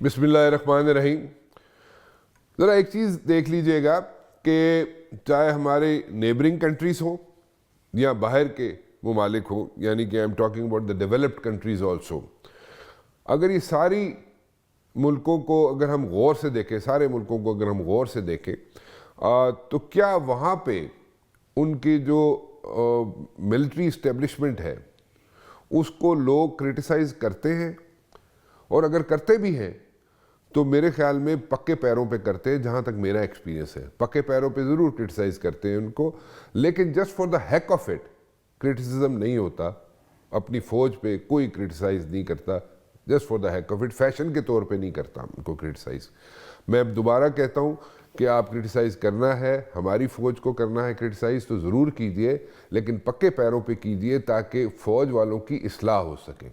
بسم اللہ الرحمن الرحیم. ذرا ایک چیز دیکھ لیجئے گا کہ چاہے ہمارے نیبرنگ کنٹریز ہوں یا باہر کے ممالک ہوں، یعنی کہ I am talking about the developed countries also, اگر یہ ساری ملکوں کو اگر ہم غور سے دیکھیں، سارے ملکوں کو اگر ہم غور سے دیکھیں تو کیا وہاں پہ ان کی جو ملٹری اسٹیبلشمنٹ ہے اس کو لوگ کرٹیسائز کرتے ہیں؟ اور اگر کرتے بھی ہیں تو میرے خیال میں پکے پیروں پہ کرتے ہیں. جہاں تک میرا ایکسپیرینس ہے پکے پیروں پہ ضرور کرٹیسائز کرتے ہیں ان کو، لیکن just for the heck of it criticism نہیں ہوتا. اپنی فوج پہ کوئی کرٹیسائز نہیں کرتا just for the heck of it, fashion کے طور پہ نہیں کرتا ان کو کرٹیسائز. میں اب دوبارہ کہتا ہوں کہ آپ کرٹیسائز کرنا ہے، ہماری فوج کو کرنا ہے کرٹیسائز تو ضرور کیجئے، لیکن پکے پیروں پہ کیجئے تاکہ فوج والوں کی اصلاح ہو سکے.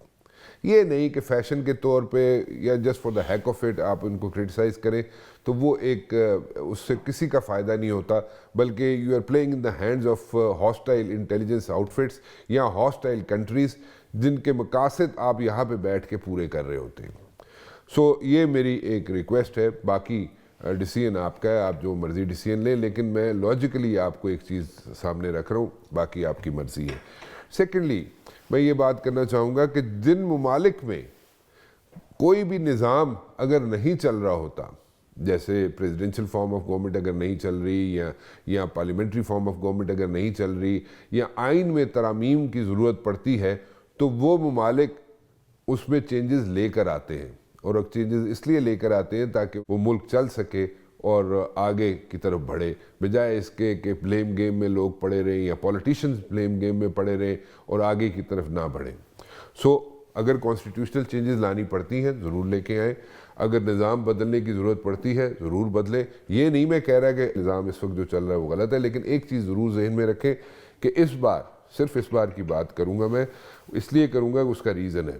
یہ نہیں کہ فیشن کے طور پہ یا just for the heck of it آپ ان کو کرٹیسائز کریں تو وہ ایک اس سے کسی کا فائدہ نہیں ہوتا، بلکہ you are playing in the hands of hostile intelligence آؤٹ فٹس یا ہاسٹائل کنٹریز جن کے مقاصد آپ یہاں پہ بیٹھ کے پورے کر رہے ہوتے ہیں. سو یہ میری ایک ریکویسٹ ہے. باقی ڈیسیژن آپ کا ہے، آپ جو مرضی ڈیسیژن لیں، لیکن میں لاجیکلی آپ کو ایک چیز سامنے رکھ رہا ہوں، باقی آپ کی مرضی ہے. سیکنڈلی میں یہ بات کرنا چاہوں گا کہ جن ممالک میں کوئی بھی نظام اگر نہیں چل رہا ہوتا، جیسے پریزیڈنشل فارم آف گورنمنٹ اگر نہیں چل رہی یا پارلیمنٹری فارم آف گورنمنٹ اگر نہیں چل رہی یا آئین میں ترامیم کی ضرورت پڑتی ہے، تو وہ ممالک اس میں چینجز لے کر آتے ہیں. اور چینجز اس لیے لے کر آتے ہیں تاکہ وہ ملک چل سکے اور آگے کی طرف بڑھے، بجائے اس کے کہ بلیم گیم میں لوگ پڑے رہیں یا پولیٹیشنز بلیم گیم میں پڑے رہیں اور آگے کی طرف نہ بڑھیں. سو اگر کانسٹیٹیوشنل چینجز لانی پڑتی ہیں ضرور لے کے آئیں، اگر نظام بدلنے کی ضرورت پڑتی ہے ضرور بدلیں. یہ نہیں میں کہہ رہا کہ نظام اس وقت جو چل رہا ہے وہ غلط ہے، لیکن ایک چیز ضرور ذہن میں رکھیں کہ اس بار، صرف اس بار کی بات کروں گا میں، اس لیے کروں گا کہ اس کا ریزن ہے.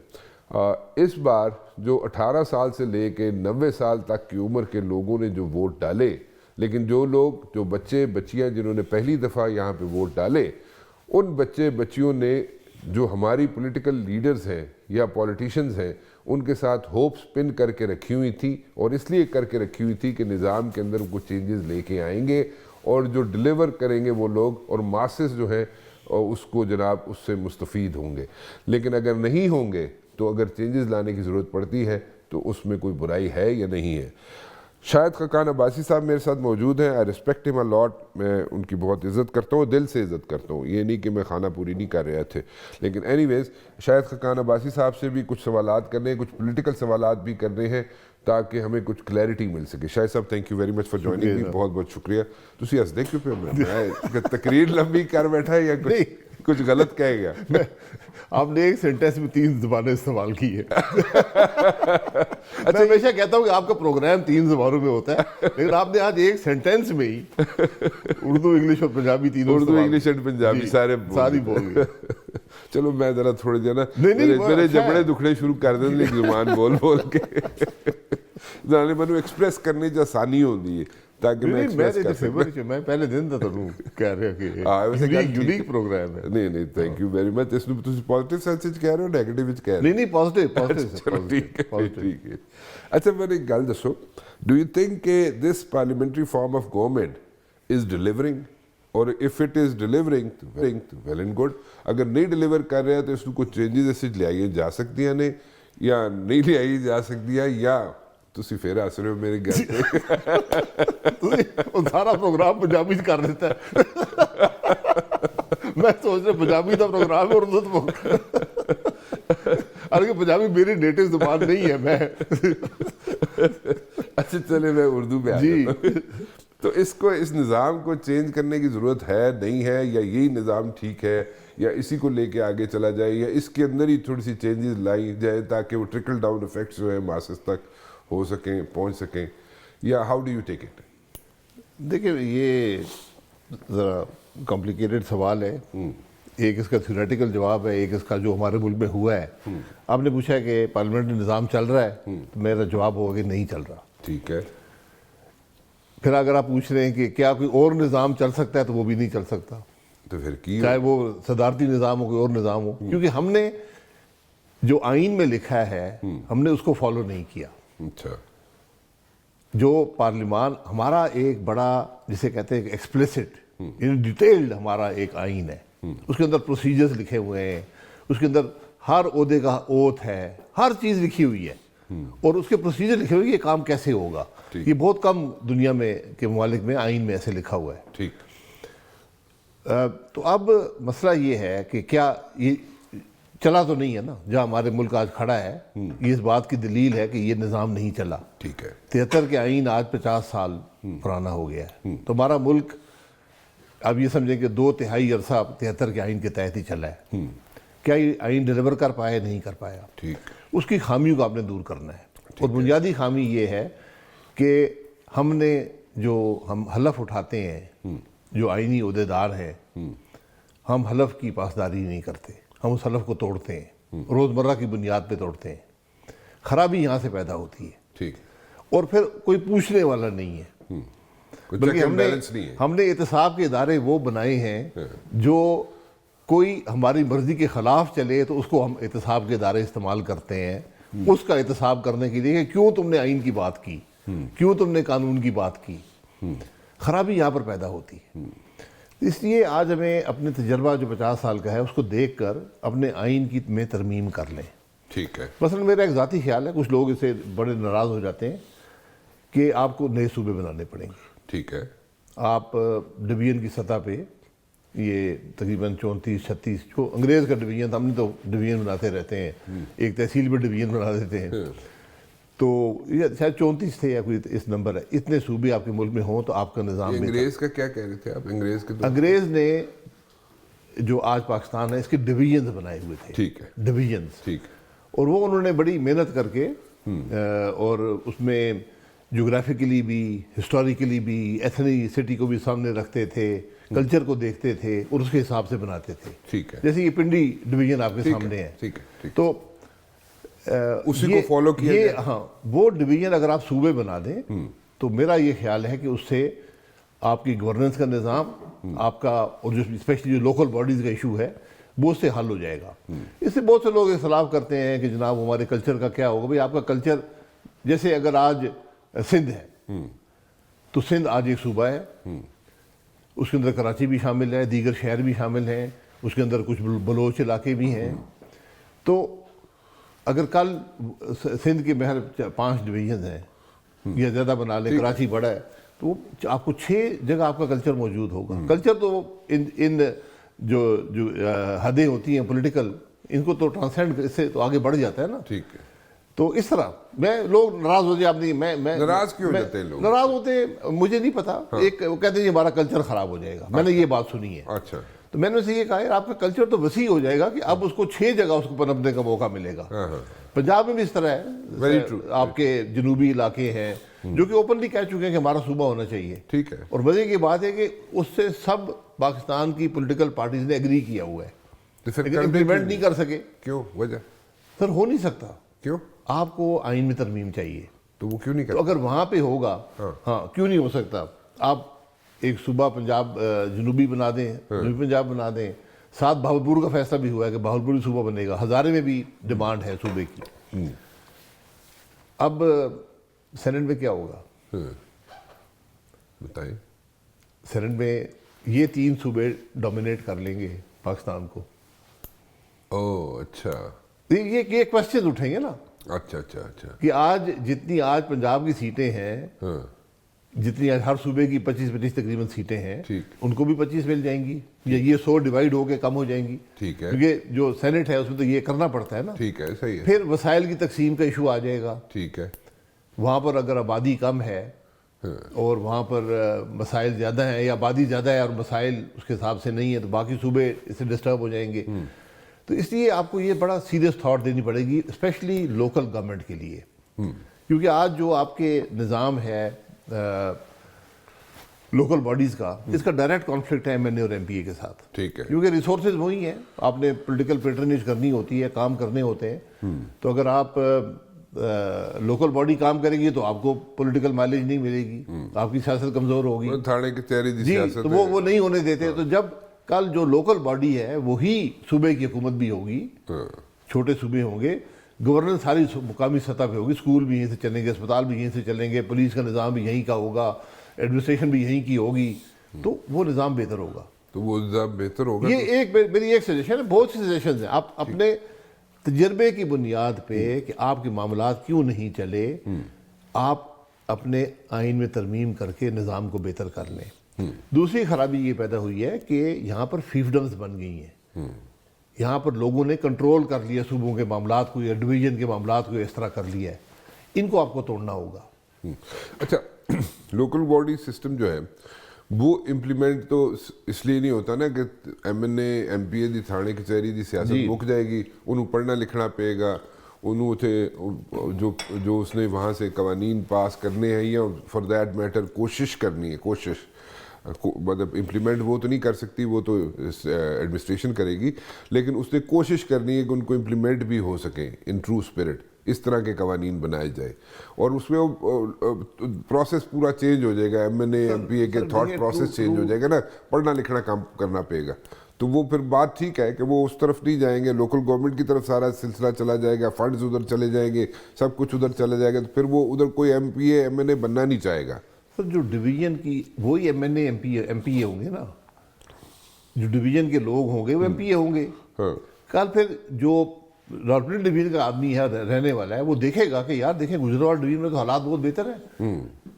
اس بار جو 18 سال سے لے کے 90 سال تک کی عمر کے لوگوں نے جو ووٹ ڈالے، لیکن جو بچے بچیاں جنہوں نے پہلی دفعہ یہاں پہ ووٹ ڈالے، ان بچے بچیوں نے جو ہماری پولیٹیکل لیڈرز ہیں یا پولیٹیشنز ہیں ان کے ساتھ ہوپس پن کر کے رکھی ہوئی تھی، اور اس لیے کر کے رکھی ہوئی تھی کہ نظام کے اندر کچھ چینجز لے کے آئیں گے اور جو ڈیلیور کریں گے وہ لوگ، اور ماسز جو ہیں اس کو جناب اس سے مستفید ہوں گے. لیکن اگر نہیں ہوں گے تو اگر چینجز لانے کی ضرورت پڑتی ہے تو اس میں کوئی برائی ہے یا نہیں ہے. شاہد خاقان عباسی صاحب میرے ساتھ موجود ہیں. آئی ریسپیکٹ ہم اے لاٹ، میں ان کی بہت عزت کرتا ہوں، دل سے عزت کرتا ہوں. یہ نہیں کہ میں خانہ پوری نہیں کر رہے تھے، لیکن اینی ویز شاہد خاقان عباسی صاحب سے بھی کچھ سوالات کرنے ہیں، کچھ پولیٹیکل سوالات بھی کرنے ہیں تاکہ ہمیں کچھ کلیئرٹی مل سکے. شاہد صاحب thank you very much for joining me. بہت بہت شکریہ. تسی ہسدے کیوں پہ میں تقریر لمبی کر بیٹھا ہے یا کچھ غلط کہہ گیا؟ آپ نے ایک سینٹینس میں 3 زبانیں استعمال کی ہے. میں ہمیشہ کہتا ہوں کہ آپ کا پروگرام 3 زبانوں میں ہوتا ہے، لیکن آپ نے آج ایک سینٹینس میں ہی اردو، انگلش اور پنجابی تینوں، اردو، انگلش اینڈ پنجابی ساری بول گئے. چلو میں ذرا تھوڑے جو نا میرے جبڑے دکھنے شروع کر دیں ایک زبان بول بول کے ذرا منو ایکسپریس کرنے چ آسانی ہوندی ہے تاکہ میں ایکسپریس کر سکوں. میں پہلے دن تو تھوڑوں کہہ رہا کہ یونیک پروگرام ہے. نہیں تھینک یو ویری مچ. اس میں تسی پازیٹیو سینس وچ کہہ رہے ہو نیگیٹو وچ کہہ رہے ہو؟ نہیں پازیٹیو. ٹھیک ہے. اچھا میں نے ایک گل دسو، ڈو یو تھنک کہ this parliamentary form of government is delivering? اور if it is delivering well and good. اگر نہیں ڈیلیور کر رہے ہیں تو اس میں کچھ چینجز ایسے لے آئیے جا سکتی ہیں نے یا نہیں لے آئی جا سکتی ہے، یا تسی پھر ہس رہے ہو میرے گھر پہ؟ سارا پروگرام پنجابی سے کر دیتا ہے. میں سوچ رہا پنجابی کا پروگرام ہے، اردو تو حالانکہ پنجابی میری نیٹو زبان نہیں ہے. میں اچھا چلے میں اردو میں جی. تو اس نظام کو چینج کرنے کی ضرورت ہے نہیں ہے، یا یہی نظام ٹھیک ہے، یا اسی کو لے کے آگے چلا جائے، یا اس کے اندر ہی تھوڑی سی چینجز لائی جائے تاکہ وہ ٹرکل ڈاؤن افیکٹس جو ہے ماسز تک ہو سکیں، پہنچ سکیں، یا how do you take it? دیکھیں یہ ذرا کمپلیکیٹڈ سوال ہے. ایک اس کا تھیوریٹیکل جواب ہے، ایک اس کا جو ہمارے ملک میں ہوا ہے. آپ نے پوچھا ہے کہ پارلیمنٹری نظام چل رہا ہے، تو میرا جواب ہوگا کہ نہیں چل رہا. ٹھیک ہے. پھر اگر آپ پوچھ رہے ہیں کہ کیا کوئی اور نظام چل سکتا ہے، تو وہ بھی نہیں چل سکتا. تو پھر کی چاہے وہ صدارتی نظام ہو، کوئی اور نظام ہو، کیونکہ ہم نے جو آئین میں لکھا ہے ہم نے اس کو فالو نہیں کیا. اچھا جو پارلیمان ہمارا ایک بڑا جسے کہتے ہیں ایکسپلیسٹ ڈیٹیلڈ ہمارا ایک آئین ہے، اس کے اندر پروسیجرز لکھے ہوئے ہیں، اس کے اندر ہر عہدے کا اوتھ ہے، ہر چیز لکھی ہوئی ہے، اور اس کے پروسیجر لکھے ہوئے کہ یہ کام کیسے ہوگا. یہ بہت کم دنیا میں کے ممالک میں آئین میں ایسے لکھا ہوا ہے. ٹھیک. تو اب مسئلہ یہ ہے کہ کیا یہ چلا تو نہیں ہے نا، جہاں ہمارے ملک آج کھڑا ہے یہ اس بات کی دلیل ہے کہ یہ نظام نہیں چلا. ٹھیک ہے. 73 کے آئین آج 50 سال پرانا ہو گیا ہے. تو ہمارا ملک اب یہ سمجھیں کہ 2/3 عرصہ 73 کے آئین کے تحت ہی چلا ہے. کیا یہ آئین ڈیلیور کر پایا؟ نہیں کر پایا. ٹھیک. اس کی خامیوں کو آپ نے دور کرنا ہے. اور بنیادی خامی یہ ہے کہ ہم نے جو ہم حلف اٹھاتے ہیں، جو آئینی عہدیدار ہیں، ہم حلف کی پاسداری نہیں کرتے. ہم اس حلف کو توڑتے ہیں، روزمرہ کی بنیاد پہ توڑتے ہیں. خرابی یہاں سے پیدا ہوتی ہے. ٹھیک. اور پھر کوئی پوچھنے والا نہیں ہے. بلکہ ہم نے احتساب کے ادارے وہ بنائے ہیں جو کوئی ہماری مرضی کے خلاف چلے تو اس کو ہم احتساب کے ادارے استعمال کرتے ہیں اس کا احتساب کرنے کے لیے کہ کیوں تم نے آئین کی بات کی، کیوں تم نے قانون کی بات کی. خرابی یہاں پر پیدا ہوتی ہے. اس لیے آج ہمیں اپنے تجربہ جو 50 سال کا ہے اس کو دیکھ کر اپنے آئین کی میں ترمیم کر لیں. ٹھیک ہے. مثلا میرا ایک ذاتی خیال ہے، کچھ لوگ اس سے بڑے ناراض ہو جاتے ہیں کہ آپ کو نئے صوبے بنانے پڑیں گے. ٹھیک ہے. آپ ڈویژن کی سطح پہ یہ تقریباً 34-36 جو انگریز کا ڈویژن تھا، ہم نے تو ڈویژن بناتے رہتے ہیں، ایک تحصیل پہ ڈویژن بنا دیتے ہیں، تو یہ شاید 34 تھے یا کوئی اس نمبر ہے. اتنے صوبے آپ کے ملک میں ہوں تو آپ کا نظام. انگریز کا کیا کہہ رہے تھے آپ؟ انگریز نے جو آج پاکستان ہے اس کے ڈویژنز بنائے ہوئے تھے. ٹھیک ہے. ڈویژنز. ٹھیک. اور وہ انہوں نے بڑی محنت کر کے اور اس میں جغرافیکلی بھی، ہسٹوریکلی بھی، ایتھنیسٹی کو بھی سامنے رکھتے تھے، کلچر کو دیکھتے تھے اور اس کے حساب سے بناتے تھے. ٹھیک ہے. جیسے یہ پنڈی ڈویژن آپ کے سامنے ہے. ٹھیک ہے. تو اسی کو فالو کیا یہ ہاں وہ ڈویژن اگر آپ صوبے بنا دیں تو میرا یہ خیال ہے کہ اس سے آپ کی گورننس کا نظام، آپ کا، اور جو اسپیشلی جو لوکل باڈیز کا ایشو ہے وہ اس سے حل ہو جائے گا. اس سے بہت سے لوگ اختلاف کرتے ہیں کہ جناب ہمارے کلچر کا کیا ہوگا. بھئی آپ کا کلچر، جیسے اگر آج سندھ ہے تو سندھ آج ایک صوبہ ہے، اس کے اندر کراچی بھی شامل ہے، دیگر شہر بھی شامل ہیں، اس کے اندر کچھ بلوچ علاقے بھی ہیں. تو اگر کل سندھ کے محل 5 ڈویژنز ہیں یا زیادہ بنا لیں، کراچی بڑا ہے، تو آپ کو 6 جگہ آپ کا کلچر موجود ہوگا. کلچر تو ان جو حدیں ہوتی ہیں پولیٹیکل، ان کو تو ٹرانسینڈ، اس سے تو آگے بڑھ جاتا ہے نا. ٹھیک ہے. تو اس طرح میں لوگ ناراض ہو جائے، آپ نہیں، میں ناراض کیوں ہو جاتے ہیں لوگ؟ ناراض ہوتے ہیں مجھے نہیں پتا. ایک وہ کہتے ہیں ہمارا کلچر خراب ہو جائے گا. میں نے یہ بات سنی ہے. اچھا. تو میں نے اسے یہ کہا یار آپ کا کلچر تو وسیع ہو جائے گا کہ اب اس کو 6 جگہ اس کو پنپنے کا موقع ملے گا. پنجاب میں بھی اس طرح ہے. آپ کے جنوبی علاقے ہیں جو کہ اوپنلی کہہ چکے ہیں کہ ہمارا صوبہ ہونا چاہیے. ٹھیک ہے. اور مزے کی بات ہے کہ اس سے سب پاکستان کی پولیٹیکل پارٹیز نے ایگری کیا ہوا ہے، لیکن امپلیمنٹ نہیں کر سکے. کیوں؟ وجہ سر ہو نہیں سکتا. کیوں؟ آپ کو آئین میں ترمیم چاہیے. تو وہ کیوں نہیں تو اگر وہاں پہ ہوگا، ہاں کیوں نہیں ہو سکتا؟ آپ ایک صوبہ پنجاب جنوبی بنا دیں، جنوبی پنجاب بنا دیں. ساتھ بہاولپور کا فیصلہ بھی ہوا ہے کہ بہاولپور صوبہ بنے گا. ہزارے میں بھی ڈیمانڈ ہے صوبے کی. اب سینٹ میں کیا ہوگا؟ بتائیں. سینٹ میں یہ 3 صوبے ڈومینیٹ کر لیں گے پاکستان کو. او اچھا. یہ کوسچن اٹھیں گے نا. اچھا اچھا اچھا. کہ آج جتنی آج پنجاب کی سیٹیں ہیں، جتنی آج ہر صوبے کی 25 تقریباً سیٹیں ہیں، ان کو بھی 25 مل جائیں گی، یا یہ 100 ڈیوائیڈ ہو کے کم ہو جائیں گی. ٹھیک ہے. کیونکہ جو سینٹ ہے اس میں تو یہ کرنا پڑتا ہے نا. ٹھیک ہے. صحیح ہے. پھر وسائل کی تقسیم کا ایشو آ جائے گا. ٹھیک ہے. وہاں پر اگر آبادی کم ہے اور وہاں پر مسائل زیادہ ہیں، یا آبادی زیادہ ہے اور مسائل اس کے حساب سے نہیں ہے، تو باقی صوبے اس سے ڈسٹرب ہو جائیں گے. تو اس لیے آپ کو یہ بڑا سیریس تھاٹ دینی پڑے گی، اسپیشلی لوکل گورنمنٹ کے لیے. کیونکہ آج جو آپ کے نظام ہے لوکل باڈیز کا، اس کا ڈائریکٹ کانفلکٹ ہے MNA اور MPA کے ساتھ. ٹھیک ہے. کیونکہ ریسورسز وہی ہیں، آپ نے پولیٹیکل پیٹرنیج کرنی ہوتی ہے، کام کرنے ہوتے ہیں. تو اگر آپ لوکل باڈی کام کرے گی تو آپ کو پولیٹیکل مائلیج نہیں ملے گی، آپ کی سیاست کمزور ہوگی. تھانے کی تیاری دی جی، سیاست تو وہ نہیں ہونے دیتے. تو جب کل جو لوکل باڈی ہے وہی صوبے کی حکومت بھی ہوگی، چھوٹے صوبے ہوں گے، گورننس ساری مقامی سطح پہ ہوگی، اسکول بھی یہیں سے چلیں گے، اسپتال بھی یہیں سے چلیں گے، پولیس کا نظام بھی یہیں کا ہوگا، ایڈمنسٹریشن بھی یہیں کی ہوگی، تو وہ نظام بہتر ہوگا. تو وہ نظام بہتر ہوگا. یہ ایک میری ایک سجیشن ہے، بہت سی سجیشنز ہیں. آپ اپنے تجربے کی بنیاد پہ کہ آپ کے معاملات کیوں نہیں چلے، آپ اپنے آئین میں ترمیم کر کے نظام کو بہتر کر لیں. دوسری خرابی یہ پیدا ہوئی ہے کہ یہاں پر فیفڈمز بن گئی ہیں. یہاں پر لوگوں نے کنٹرول کر لیا صوبوں کے معاملات کو یا ڈویژن کے معاملات کو اس طرح کر لیا ہے. ان کو آپ کو توڑنا ہوگا. اچھا، لوکل باڈی سسٹم جو ہے وہ امپلیمنٹ تو اس لیے نہیں ہوتا نا کہ M N A M P A دی تھانے کچہری دی سیاست مک جائے گی، انہوں پڑھنا لکھنا پے گا، انہوں جو اس نے وہاں سے قوانین پاس کرنے ہیں یا فار دیٹ میٹر کوشش کرنی ہے، کوشش مطلب امپلیمنٹ وہ تو نہیں کر سکتی، وہ تو ایڈمنسٹریشن کرے گی، لیکن اس نے کوشش کرنی ہے کہ ان کو امپلیمنٹ بھی ہو سکیں ان ٹرو اسپرٹ. اس طرح کے قوانین بنائے جائے اور اس میں پروسیس پورا چینج ہو جائے گا. M N A M P A کے تھاٹ پروسیس چینج ہو جائے گا نا، پڑھنا لکھنا کام کرنا پڑے گا. تو وہ پھر بات ٹھیک ہے کہ وہ اس طرف نہیں جائیں گے، لوکل گورنمنٹ کی طرف سارا سلسلہ چلا جائے گا، فنڈز ادھر چلے جائیں گے، سب کچھ ادھر چلا جائے گا، تو پھر وہ ادھر کوئی M P A M N A بننا نہیں چاہے گا. سر جو ڈویژن کی وہی M N A M P A ہوں گے نا، جو ڈویژن کے لوگ ہوں گے وہ ایم پی اے ہوں گے. کل پھر جو راولپنڈی ڈویژن کا آدمی ہے رہنے والا ہے وہ دیکھے گا کہ یار دیکھیں گجرات ڈویژن میں تو حالات بہت بہتر ہیں.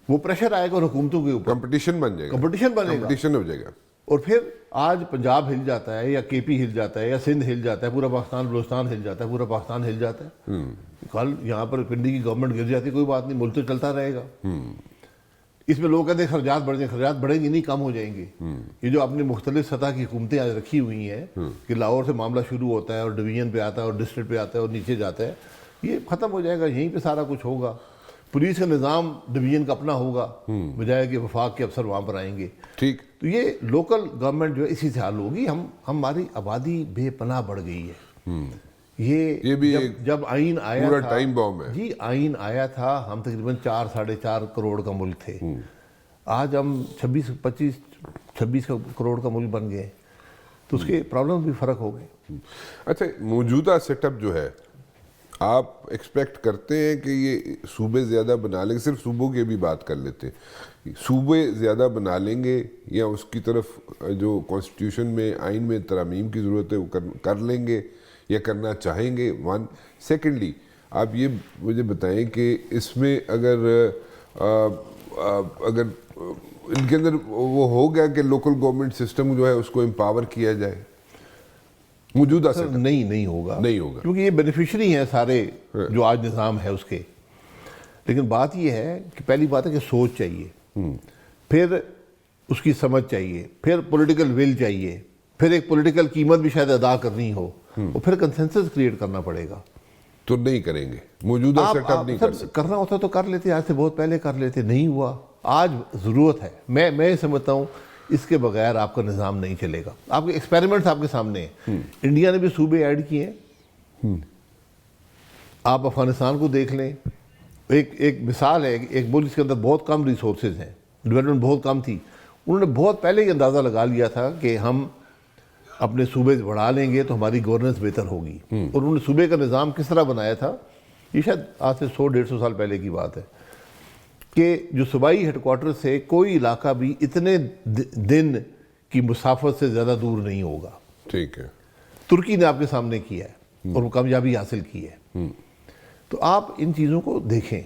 وہ پریشر آئے گا حکومتوں کے اوپر، کمپٹیشن بن جائے گا، کمپٹیشن بنے گا، کمپٹیشن ہو جائے گا. اور پھر آج پنجاب ہل جاتا ہے یا کے پی ہل جاتا ہے یا سندھ ہل جاتا ہے، پورا پاکستان بلوچستان ہل جاتا ہے، پورا پاکستان ہل جاتا ہے. کل یہاں پر پنڈی کی گورنمنٹ گر جاتی کوئی بات نہیں، ملک تو چلتا رہے گا. اس میں لوگ کہتے ہیں خرچات بڑھ جائیں، خرچات بڑھیں گے نہیں، کم ہو جائیں گے. یہ جو اپنی مختلف سطح کی حکومتیں آج رکھی ہوئی ہیں کہ لاہور سے معاملہ شروع ہوتا ہے اور ڈویژن پہ آتا ہے اور ڈسٹرکٹ پہ آتا ہے اور نیچے جاتا ہے، یہ ختم ہو جائے گا. یہیں پہ سارا کچھ ہوگا. پولیس کا نظام ڈویژن کا اپنا ہوگا بجائے کہ وفاق کے افسر وہاں پر آئیں گے. ٹھیک. تو یہ لوکل گورنمنٹ جو ہے اسی سے حل ہوگی. ہماری آبادی بے پناہ بڑھ گئی ہے. یہ بھی جب آئین آیا پورا تھا، ٹائم بام ہے. جی آئین آیا تھا ہم تقریباً 4-4.5 کروڑ کا ملک تھے. آج ہم 26 کروڑ کا ملک بن گئے. تو اس کے پرابلم بھی فرق ہو گئے. اچھا، موجودہ سیٹ اپ جو ہے آپ ایکسپیکٹ کرتے ہیں کہ یہ صوبے زیادہ بنا لیں گے؟ صرف صوبوں کی بھی بات کر لیتے ہیں، صوبے زیادہ بنا لیں گے یا اس کی طرف جو کانسٹیٹیوشن میں آئین میں ترامیم کی ضرورت ہے وہ کر لیں گے یا کرنا چاہیں گے؟ ون سیکنڈلی آپ یہ مجھے بتائیں کہ اس میں اگر ان کے اندر وہ ہو گیا کہ لوکل گورنمنٹ سسٹم جو ہے اس کو امپاور کیا جائے موجودہ سے؟ نہیں ہوگا کیونکہ یہ بینیفیشری ہیں سارے جو آج نظام ہے اس کے. لیکن بات یہ ہے کہ پہلی بات ہے کہ سوچ چاہیے، پھر اس کی سمجھ چاہیے، پھر پولیٹیکل ول چاہیے، پھر ایک پولیٹیکل قیمت بھی شاید ادا کرنی ہو، اور پھر کنسنسس کریٹ کرنا پڑے گا. تو نہیں کریں گے موجودہ سیٹ اپ نہیں کر سکتے. کرنا ہوتا تو کر لیتے، آج سے بہت پہلے کر لیتے، نہیں ہوا. آج ضرورت ہے. میں سمجھتا ہوں اس کے بغیر آپ کا نظام نہیں چلے گا. آپ کے ایکسپیریمنٹس آپ کے سامنے ہیں. انڈیا نے بھی صوبے ایڈ کیے ہیں. آپ افغانستان کو دیکھ لیں، ایک مثال ہے، ایک ملک جس کے اندر بہت کم ریسورسز ہیں، ڈیولپمنٹ بہت کم تھی. انہوں نے بہت پہلے ہی اندازہ لگا لیا تھا کہ ہم اپنے صوبے بڑھا لیں گے تو ہماری گورننس بہتر ہوگی. اور انہوں نے صوبے کا نظام کس طرح بنایا تھا، یہ شاید آج سے 100-150 سال پہلے کی بات ہے، کہ جو صوبائی ہیڈ کوارٹر سے کوئی علاقہ بھی اتنے دن کی مسافت سے زیادہ دور نہیں ہوگا. ٹھیک ہے. ترکی نے آپ کے سامنے کیا ہے اور وہ کامیابی حاصل کی ہے. تو آپ ان چیزوں کو دیکھیں.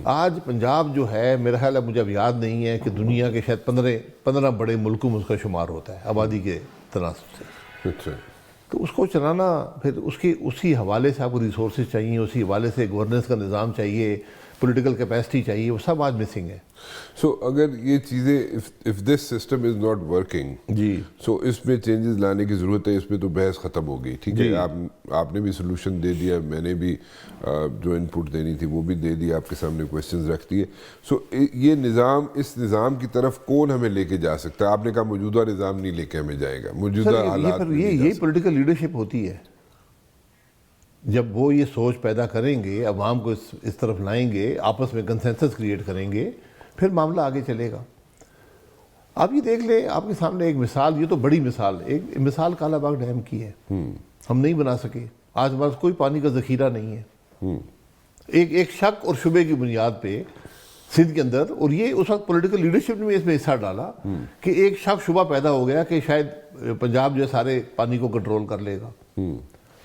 آج پنجاب جو ہے میرا خیال ہے، مجھے اب یاد نہیں ہے کہ دنیا کے شاید 15 بڑے ملکوں میں اس کا شمار ہوتا ہے آبادی کے تناسب سے. اچھا. تو اس کو چلانا پھر اسی حوالے سے آپ کو ریسورسز چاہیے، اسی حوالے سے گورننس کا نظام چاہیے، پولیٹیکل کیپیسٹی چاہیے، وہ سب آج مسنگ ہے. سو اگر یہ چیزیں if this system is not working, جی سو اس میں چینجز لانے کی ضرورت ہے. اس میں تو بحث ختم ہو گئی. ٹھیک ہے، آپ نے بھی سلوشن دے دیا، میں نے بھی جو ان پٹ دینی تھی وہ بھی دے دی، آپ کے سامنے کویسچنز رکھ دیے. سو یہ نظام، اس نظام کی طرف کون ہمیں لے کے جا سکتا ہے؟ آپ نے کہا موجودہ نظام نہیں لے کے ہمیں جائے گا، موجودہ حالات. یہی پولیٹیکل لیڈرشپ ہوتی ہے. جب وہ یہ سوچ پیدا کریں گے، عوام کو اس طرف لائیں گے، آپس میں کنسنسس کریٹ کریں گے، پھر معاملہ آگے چلے گا. آپ یہ دیکھ لیں، آپ کے سامنے ایک مثال، یہ تو بڑی مثال، ایک مثال کالا باغ ڈیم کی ہے. ہم نہیں بنا سکے. آج ہمارے پاس کوئی پانی کا ذخیرہ نہیں ہے. ایک شک اور شبے کی بنیاد پہ سندھ کے اندر، اور یہ اس وقت پولیٹیکل لیڈرشپ نے بھی اس میں حصہ ڈالا کہ ایک شک شبہ پیدا ہو گیا کہ شاید پنجاب جو ہے سارے پانی کو کنٹرول کر لے گا.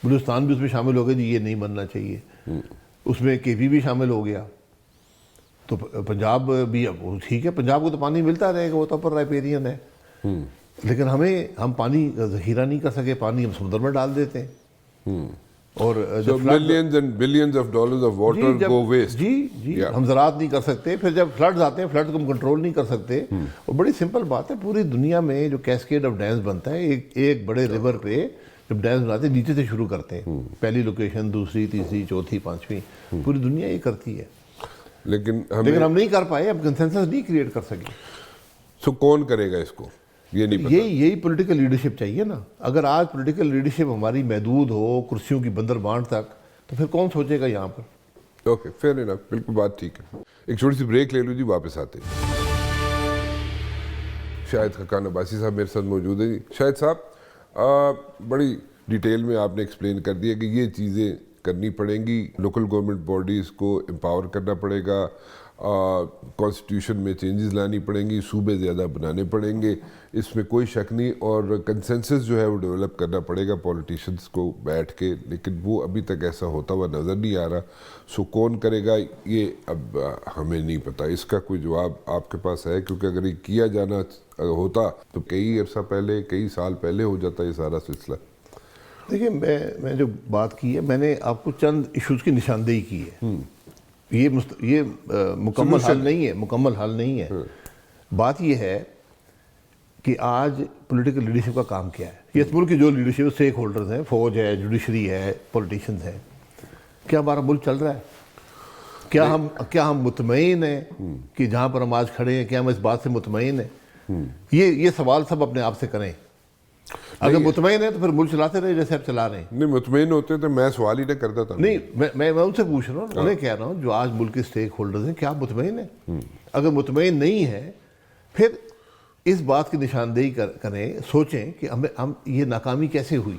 بلوچستان بھی اس میں شامل ہو گیا، جی یہ نہیں بننا چاہیے. اس میں کے پی بھی شامل ہو گیا. تو پنجاب بھی ٹھیک ہے، پنجاب کو تو پانی ملتا رہے گا، وہ تو اپر رائپیرین ہے، لیکن ہم پانی کا ذخیرہ نہیں کر سکے، پانی ہم سمندر میں ڈال دیتے ہیں. اور millions and billions of dollars of water go waste. جی ہم زراعت نہیں کر سکتے. پھر جب فلڈز آتے ہیں، فلڈز کو ہم کنٹرول نہیں کر سکتے. اور بڑی سمپل بات ہے، پوری دنیا میں جو کیسکیڈ آف ڈیمز بنتا ہے، ایک بڑے ریور پہ جب ڈیمز بناتے ہیں نیچے سے شروع کرتے ہیں، پہلی لوکیشن، دوسری، تیسری، چوتھی، پانچویں، پوری دنیا یہ کرتی ہے. لیکن ہم نہیں کر پائے، ہم کنسنسس نہیں کریٹ کر سکے. سو کون کرے گا اس کو؟ یہ نہیں پتا. یہی پولیٹیکل لیڈرشپ چاہیے نا. اگر آج پولیٹیکل لیڈرشپ ہماری محدود ہو کرسیوں کی بندر بانٹ تک، تو پھر کون سوچے گا یہاں پر؟ اوکے، فیئر انف، بالکل بات ٹھیک ہے. ایک چھوٹی سی بریک لے لوں جی، واپس آتے ہیں. شاہد خاقان عباسی صاحب میرے ساتھ موجود ہیں. جی شاہد صاحب، بڑی ڈیٹیل میں آپ نے ایکسپلین کر دیا کہ یہ چیزیں کرنی پڑیں گی. لوکل گورنمنٹ باڈیز کو امپاور کرنا پڑے گا، کانسٹیٹیوشن میں چینجز لانی پڑیں گی، صوبے زیادہ بنانے پڑیں گے، اس میں کوئی شک نہیں. اور کنسنسس جو ہے وہ ڈیولپ کرنا پڑے گا پولیٹیشنز کو بیٹھ کے، لیکن وہ ابھی تک ایسا ہوتا ہوا نظر نہیں آ رہا. سو کون کرے گا یہ اب ہمیں نہیں پتہ. اس کا کوئی جواب آپ کے پاس ہے؟ کیونکہ اگر یہ کیا جانا ہوتا تو کئی عرصہ پہلے، کئی سال پہلے ہو جاتا یہ سارا سلسلہ. دیکھیں، میں جو بات کی ہے، میں نے آپ کو چند ایشوز کی نشاندہی کی ہے. یہ مکمل حل نہیں ہے. بات یہ ہے کہ آج پولیٹیکل لیڈرشپ کا کام کیا ہے. اس ملک کی جو لیڈرشپ، اسٹیک ہولڈرز ہیں، فوج ہے، جوڈیشری ہے، پولیٹیشنز ہیں، کیا ہمارا ملک چل رہا ہے؟ کیا ہم مطمئن ہیں کہ جہاں پر ہم آج کھڑے ہیں، کیا ہم اس بات سے مطمئن ہیں؟ یہ سوال سب اپنے آپ سے کریں. اگر مطمئن ہے تو پھر ملک چلاتے رہے جیسے آپ چلا رہے ہیں. نہیں، مطمئن ہوتے تو میں سوال ہی نہ کرتا تھا. نہیں، میں ان سے پوچھ رہا ہوں، انہیں کہہ رہا ہوں جو آج ملک کے اسٹیک ہولڈرز ہیں، کیا آپ مطمئن ہیں؟ اگر مطمئن نہیں ہے، پھر اس بات کی نشاندہی کریں، سوچیں کہ ہم یہ ناکامی کیسے ہوئی.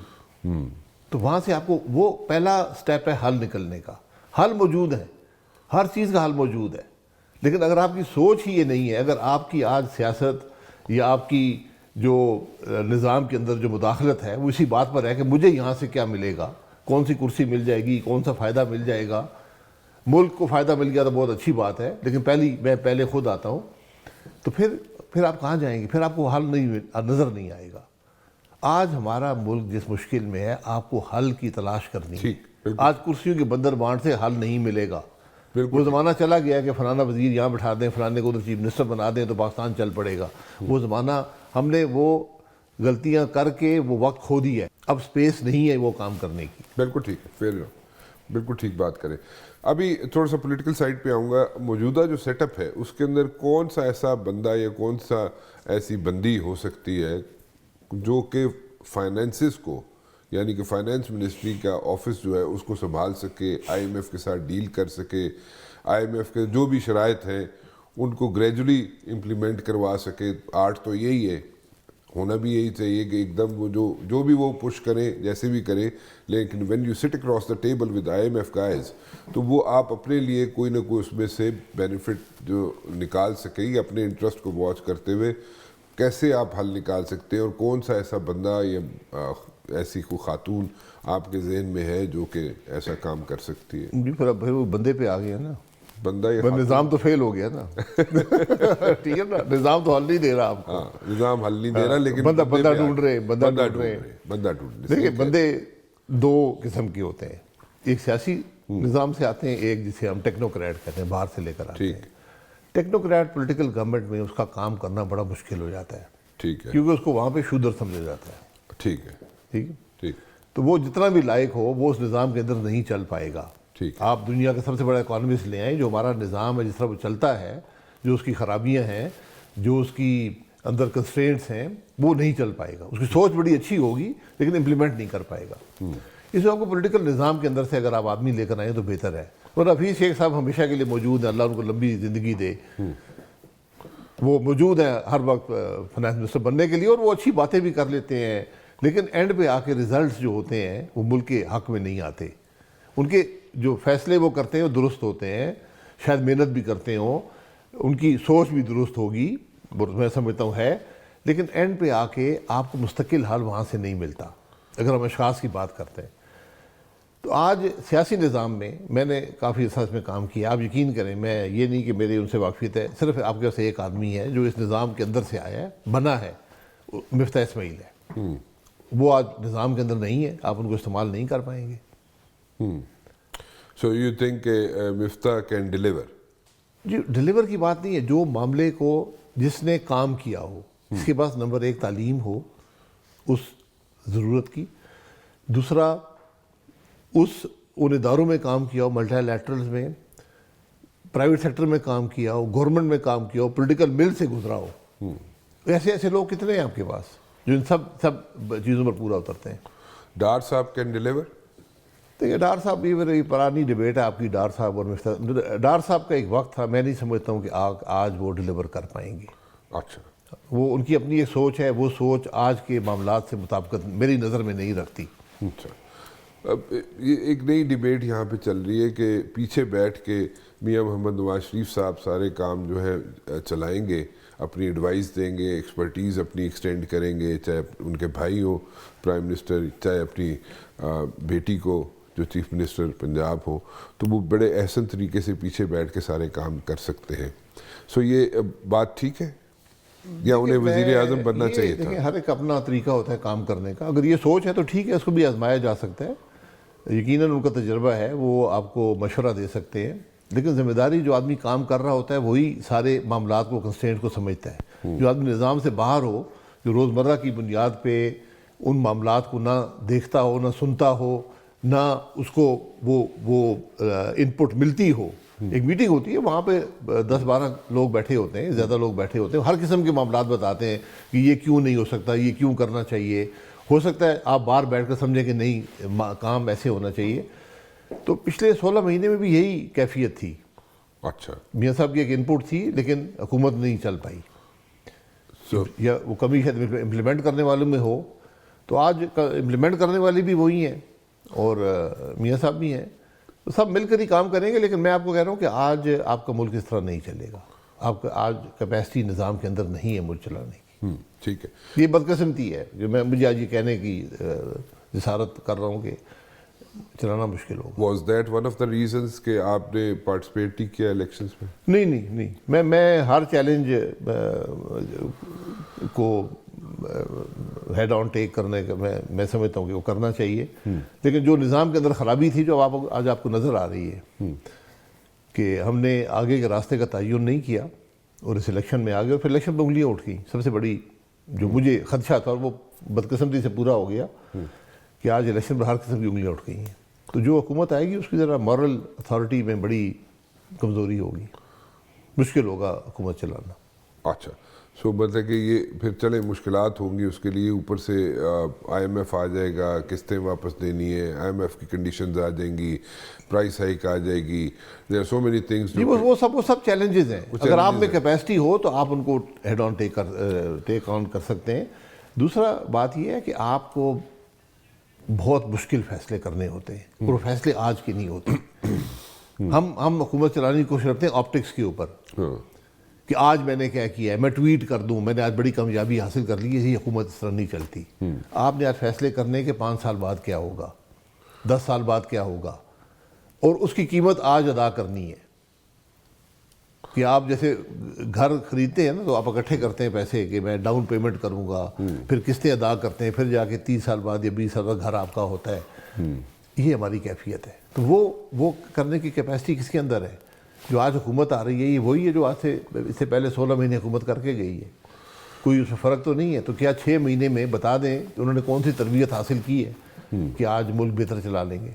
تو وہاں سے آپ کو وہ پہلا سٹیپ ہے حل نکلنے کا. حل موجود ہے، ہر چیز کا حل موجود ہے، لیکن اگر آپ کی سوچ ہی یہ نہیں ہے، اگر آپ کی آج سیاست یا آپ کی جو نظام کے اندر جو مداخلت ہے وہ اسی بات پر ہے کہ مجھے یہاں سے کیا ملے گا، کون سی کرسی مل جائے گی، کون سا فائدہ مل جائے گا. ملک کو فائدہ مل گیا تو بہت اچھی بات ہے، لیکن میں پہلے خود آتا ہوں. تو پھر آپ کہاں جائیں گے؟ پھر آپ کو حل نظر نہیں آئے گا. آج ہمارا ملک جس مشکل میں ہے، آپ کو حل کی تلاش کرنی ہے. آج کرسیوں کے بندر بانٹ سے حل نہیں ملے گا. وہ زمانہ چلا گیا کہ فلانا وزیر یہاں بٹھا دیں، فلانے کو ادھر چیف منسٹر بنا دیں تو پاکستان چل پڑے گا. وہ زمانہ ہم نے وہ غلطیاں کر کے وہ وقت کھو دی ہے. اب سپیس نہیں ہے وہ کام کرنے کی. بالکل ٹھیک ہے، فیئر، بالکل ٹھیک بات کریں. ابھی تھوڑا سا پولیٹیکل سائڈ پہ آؤں گا. موجودہ جو سیٹ اپ ہے اس کے اندر کون سا ایسا بندہ یا کون سا ایسی بندی ہو سکتی ہے جو کہ فائنینسز کو، یعنی کہ فائنینس منسٹری کا آفس جو ہے اس کو سنبھال سکے، آئی ایم ایف کے ساتھ ڈیل کر سکے، آئی ایم ایف کے جو بھی شرائط ہیں ان کو گریجولی امپلیمنٹ کروا سکے. آرٹ تو یہی ہے، ہونا بھی یہی چاہیے کہ ایک دم وہ جو بھی وہ پش کریں جیسے بھی کریں، لیکن when you sit across the table with IMF guys تو وہ آپ اپنے لیے کوئی نہ کوئی اس میں سے بینیفٹ جو نکال سکیں، یا اپنے انٹرسٹ کو واچ کرتے ہوئے کیسے آپ حل نکال سکتے ہیں. اور کون سا ایسا بندہ یا ایسی کوئی خاتون آپ کے ذہن میں ہے جو کہ ایسا کام کر سکتی ہے؟ جی پھر وہ بندے پہ آ گیا نا، بندہ یا نظام تو فیل ہو گیا نا. ٹھیک ہے نا، نظام تو حل نہیں دے رہا آپ کو. نظام حل نہیں دے رہا، لیکن بندہ ڈھونڈ رہے. دیکھیے، بندے دو قسم کے ہوتے ہیں. ایک سیاسی نظام سے آتے ہیں، ایک جسے ہم ٹیکنوکریٹ کہتے ہیں، باہر سے لے کر آتے ہیں. ٹیکنوکریٹ پولیٹیکل گورنمنٹ میں اس کا کام کرنا بڑا مشکل ہو جاتا ہے. ٹھیک ہے، کیونکہ اس کو وہاں پہ شودر سمجھا جاتا ہے. ٹھیک ہے، ٹھیک ہے، ٹھیک. تو وہ جتنا بھی لائق ہو وہ اس نظام کے اندر نہیں چل پائے گا. آپ دنیا کا سب سے بڑا اکانومسٹ لے آئیں، جو ہمارا نظام ہے جس طرح وہ چلتا ہے، جو اس کی خرابیاں ہیں، جو اس کی اندر کنسٹرینٹس ہیں، وہ نہیں چل پائے گا. اس کی سوچ بڑی اچھی ہوگی لیکن امپلیمنٹ نہیں کر پائے گا. اس میں آپ کو پولیٹیکل نظام کے اندر سے اگر آپ آدمی لے کر آئیں تو بہتر ہے. اور حفیظ شیخ صاحب ہمیشہ کے لیے موجود ہیں، اللہ ان کو لمبی زندگی دے. وہ موجود ہیں ہر وقت فائنانس منسٹر بننے کے لیے، اور وہ اچھی باتیں بھی کر لیتے ہیں، لیکن اینڈ پہ آ کے ریزلٹس جو ہوتے ہیں وہ ملک کے حق میں نہیں آتے. ان کے جو فیصلے وہ کرتے ہیں وہ درست ہوتے ہیں, شاید محنت بھی کرتے ہوں, ان کی سوچ بھی درست ہوگی, میں سمجھتا ہوں ہے, لیکن اینڈ پہ آ کے آپ کو مستقل حل وہاں سے نہیں ملتا اگر ہم اشخاص کی بات کرتے ہیں. تو آج سیاسی نظام میں نے کافی عرصہ اس میں کام کیا, آپ یقین کریں, میں یہ نہیں کہ میری ان سے واقفیت ہے, صرف آپ کے پاس ایک آدمی ہے جو اس نظام کے اندر سے آیا ہے, بنا ہے, مفتاح اسماعیل ہے. وہ آج نظام کے اندر نہیں ہے, آپ ان کو استعمال نہیں کر پائیں گے. So you think Miftah can deliver? G deliver کی بات نہیں ہے, جو معاملے کو جس نے کام کیا ہو, اس کے پاس نمبر ایک تعلیم ہو اس ضرورت کی, دوسرا ان اداروں میں کام کیا ہو, ملٹی لیٹرلز میں, پرائیویٹ سیکٹر میں کام کیا ہو, گورنمنٹ میں کام کیا ہو, پولیٹیکل مل سے گزرا ہو. ایسے لوگ کتنے ہیں آپ کے پاس جو ان سب چیزوں پر پورا اترتے ہیں؟ ڈار صاحب کین ڈیلیور؟ دیکھیے ڈار صاحب یہ پرانی ڈیبیٹ ہے آپ کی, ڈار صاحب اور مفتاح. ڈار صاحب کا ایک وقت تھا, میں نہیں سمجھتا ہوں کہ آج وہ ڈیلیور کر پائیں گے. اچھا, وہ ان کی اپنی ایک سوچ ہے, وہ سوچ آج کے معاملات سے مطابقت میری نظر میں نہیں رکھتی. اچھا. اب یہ ایک نئی ڈیبیٹ یہاں پہ چل رہی ہے کہ پیچھے بیٹھ کے میاں محمد نواز شریف صاحب سارے کام جو ہے چلائیں گے, اپنی ایڈوائس دیں گے, ایکسپرٹیز اپنی ایکسٹینڈ کریں گے, چاہے ان کے بھائی ہوں پرائم منسٹر, چاہے اپنی بیٹی کو جو چیف منسٹر پنجاب ہو, تو وہ بڑے احسن طریقے سے پیچھے بیٹھ کے سارے کام کر سکتے ہیں. سو یہ بات ٹھیک ہے یا انہیں وزیر اعظم بننا چاہیے تھا؟ ہر ایک اپنا طریقہ ہوتا ہے کام کرنے کا, اگر یہ سوچ ہے تو ٹھیک ہے, اس کو بھی آزمایا جا سکتا ہے. یقیناً ان کا تجربہ ہے, وہ آپ کو مشورہ دے سکتے ہیں, لیکن ذمہ داری جو آدمی کام کر رہا ہوتا ہے وہی سارے معاملات کو, کنسٹرینٹ کو سمجھتا ہے. جو آدمی نظام سے باہر ہو, جو روزمرہ کی بنیاد پہ ان معاملات کو نہ دیکھتا ہو, نہ سنتا ہو, نہ اس کو وہ ان پٹ ملتی ہو. ایک میٹنگ ہوتی ہے, وہاں پہ 10-12 لوگ بیٹھے ہوتے ہیں, زیادہ لوگ بیٹھے ہوتے ہیں, ہر قسم کے معاملات بتاتے ہیں کہ یہ کیوں نہیں ہو سکتا, یہ کیوں کرنا چاہیے. ہو سکتا ہے آپ باہر بیٹھ کر سمجھیں کہ نہیں کام ایسے ہونا چاہیے. تو پچھلے 16 مہینے میں بھی یہی کیفیت تھی. اچھا, میاں صاحب کی ایک ان پٹ تھی, لیکن حکومت نہیں چل پائی, یا وہ کمی شاید امپلیمنٹ کرنے والوں میں ہو. تو آج امپلیمنٹ کرنے والے بھی وہی ہیں اور میاں صاحب بھی ہیں, تو سب مل کر ہی کام کریں گے. لیکن میں آپ کو کہہ رہا ہوں کہ آج آپ کا ملک اس طرح نہیں چلے گا. آپ کا آج کیپیسٹی نظام کے اندر نہیں ہے ملک چلانے کی. ٹھیک ہے. یہ بدقسمتی ہے جو مجھے آج یہ کہنے کی جسارت کر رہا ہوں کہ چلانا مشکل ہوگا. Was that one of the reasons کہ آپ نے پارٹیسپیٹ نہیں کیا الیکشنز میں؟ نہیں, میں ہر چیلنج کو ہیڈ آن ٹیک کرنے کا میں سمجھتا ہوں کہ وہ کرنا چاہیے. لیکن جو نظام کے اندر خرابی تھی جو آج آپ کو نظر آ رہی ہے کہ ہم نے آگے کے راستے کا تعین نہیں کیا اور اس الیکشن میں آگے, اور پھر الیکشن پہ انگلیاں اٹھ گئیں. سب سے بڑی جو مجھے خدشہ تھا, اور وہ بدقسمتی سے پورا ہو گیا کہ آج الیکشن پر ہر قسم کی انگلیاں اٹھ گئی ہیں. تو جو حکومت آئے گی اس کی ذرا مورل اتھارٹی میں بڑی کمزوری ہوگی, مشکل ہوگا حکومت چلانا. اچھا, سو مطلب کہ یہ پھر چلیں مشکلات ہوں گی اس کے لیے, اوپر سے آئی ایم ایف آ جائے گا, قسطیں واپس دینی ہے, آئی ایم ایف کی کنڈیشنز آ جائیں گی, پرائس ہائیک آ جائے گی, there are so many things. وہ سب چیلنجز ہیں. اگر آپ میں کیپیسٹی ہو تو آپ ان کو ہیڈ آن ٹیک آن کر سکتے ہیں. دوسرا بات یہ ہے کہ آپ کو بہت مشکل فیصلے کرنے ہوتے ہیں, اور وہ فیصلے آج کے نہیں ہوتے. ہم حکومت چلانے کی کوشش کرتے ہیں آپٹکس کے اوپر کہ آج میں نے کیا کیا ہے, میں ٹویٹ کر دوں میں نے آج بڑی کامیابی حاصل کر لی ہے. یہ حکومت اس طرح نہیں چلتی. آپ نے آج فیصلے کرنے کے 5 سال بعد کیا ہوگا, 10 سال بعد کیا ہوگا, اور اس کی قیمت آج ادا کرنی ہے. کہ آپ جیسے گھر خریدتے ہیں نا, تو آپ اکٹھے کرتے ہیں پیسے کہ میں ڈاؤن پیمنٹ کروں گا, پھر قسطیں ادا کرتے ہیں, پھر جا کے 30 سال بعد یا 20 سال بعد گھر آپ کا ہوتا ہے. یہ ہماری کیفیت ہے. تو وہ کرنے کی کیپیسٹی کس کے اندر ہے؟ جو آج حکومت آ رہی ہے یہ وہی ہے جو آج اس سے پہلے 16 مہینے حکومت کر کے گئی ہے. کوئی اس میں فرق تو نہیں ہے. تو کیا 6 مہینے میں بتا دیں کہ انہوں نے کون سی تربیت حاصل کی ہے کہ آج ملک بہتر چلا لیں گے؟